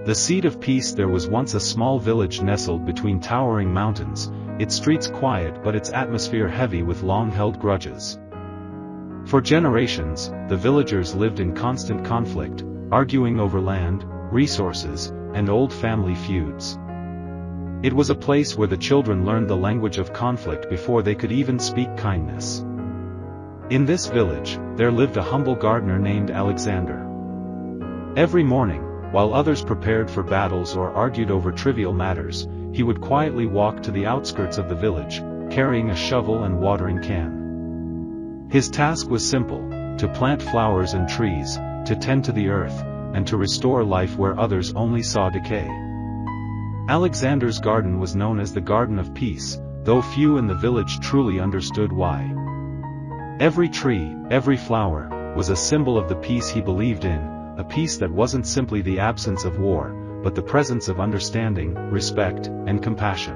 The seed of peace. There was once a small village nestled between towering mountains, its streets quiet but its atmosphere heavy with long-held grudges. For generations, the villagers lived in constant conflict, arguing over land, resources, and old family feuds. It was a place where the children learned the language of conflict before they could even speak kindness. In this village, there lived a humble gardener named Alexander. Every morning, while others prepared for battles or argued over trivial matters, he would quietly walk to the outskirts of the village, carrying a shovel and watering can. His task was simple: to plant flowers and trees, to tend to the earth, and to restore life where others only saw decay. Alexander's garden was known as the Garden of Peace, though few in the village truly understood why. Every tree, every flower, was a symbol of the peace he believed in, a peace that wasn't simply the absence of war, but the presence of understanding, respect, and compassion.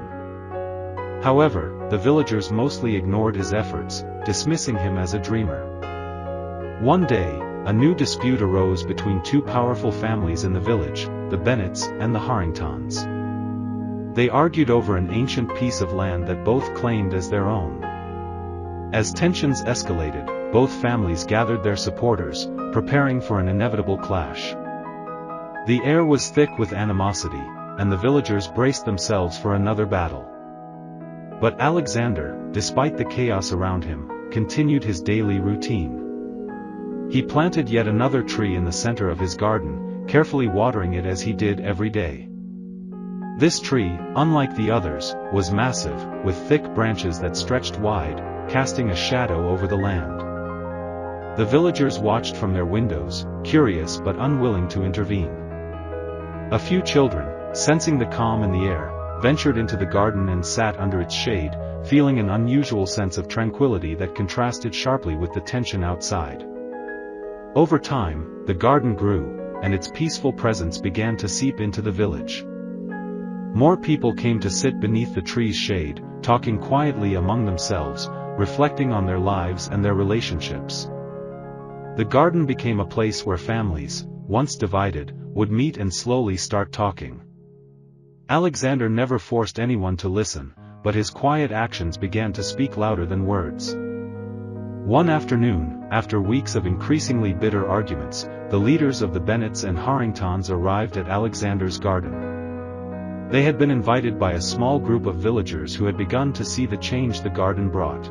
However, the villagers mostly ignored his efforts, dismissing him as a dreamer. One day, a new dispute arose between two powerful families in the village, the Bennets and the Harringtons. They argued over an ancient piece of land that both claimed as their own. As tensions escalated, both families gathered their supporters, preparing for an inevitable clash. The air was thick with animosity, and the villagers braced themselves for another battle. But Alexander, despite the chaos around him, continued his daily routine. He planted yet another tree in the center of his garden, carefully watering it as he did every day. This tree, unlike the others, was massive, with thick branches that stretched wide, casting a shadow over the land. The villagers watched from their windows, curious but unwilling to intervene. A few children, sensing the calm in the air, ventured into the garden and sat under its shade, feeling an unusual sense of tranquility that contrasted sharply with the tension outside. Over time, the garden grew, and its peaceful presence began to seep into the village. More people came to sit beneath the tree's shade, talking quietly among themselves, reflecting on their lives and their relationships. The garden became a place where families, once divided, would meet and slowly start talking. Alexander never forced anyone to listen, but his quiet actions began to speak louder than words. One afternoon, after weeks of increasingly bitter arguments, the leaders of the Bennets and Harringtons arrived at Alexander's garden. They had been invited by a small group of villagers who had begun to see the change the garden brought.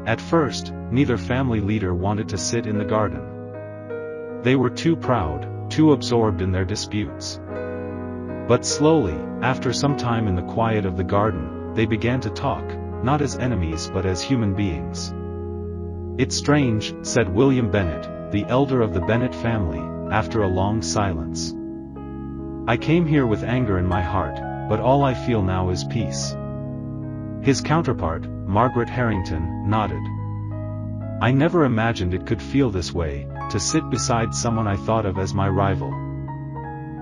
At first, neither family leader wanted to sit in the garden. They were too proud, too absorbed in their disputes. But slowly, after some time in the quiet of the garden, they began to talk, not as enemies but as human beings. "It's strange," said William Bennett, the elder of the Bennett family, after a long silence. "I came here with anger in my heart, but all I feel now is peace." His counterpart, Margaret Harrington, nodded. "I never imagined it could feel this way, to sit beside someone I thought of as my rival."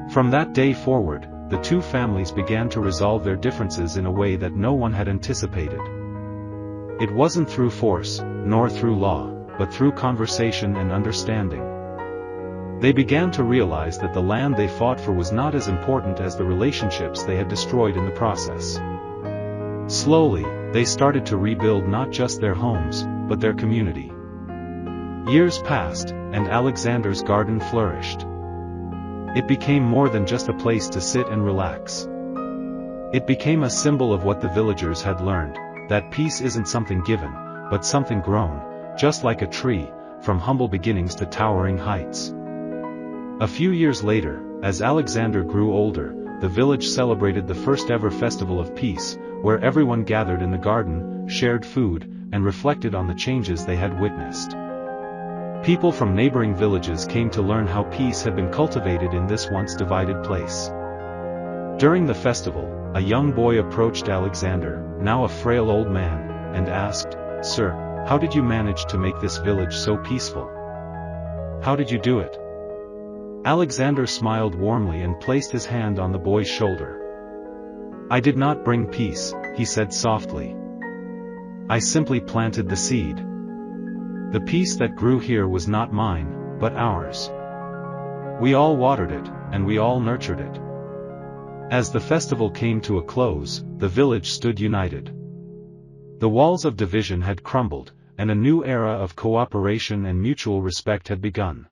From that day forward, the two families began to resolve their differences in a way that no one had anticipated. It wasn't through force, nor through law, but through conversation and understanding. They began to realize that the land they fought for was not as important as the relationships they had destroyed in the process. Slowly, they started to rebuild not just their homes, but their community. Years passed, and Alexander's garden flourished. It became more than just a place to sit and relax. It became a symbol of what the villagers had learned, that peace isn't something given, but something grown, just like a tree, from humble beginnings to towering heights. A few years later, as Alexander grew older, the village celebrated the first ever festival of peace, where everyone gathered in the garden, shared food, and reflected on the changes they had witnessed. People from neighboring villages came to learn how peace had been cultivated in this once divided place. During the festival, a young boy approached Alexander, now a frail old man, and asked, "Sir, how did you manage to make this village so peaceful? How did you do it?" Alexander smiled warmly and placed his hand on the boy's shoulder. "I did not bring peace," he said softly. "I simply planted the seed. The peace that grew here was not mine, but ours. We all watered it, and we all nurtured it. As the festival came to a close, the village stood united. The walls of division had crumbled, and a new era of cooperation and mutual respect had begun.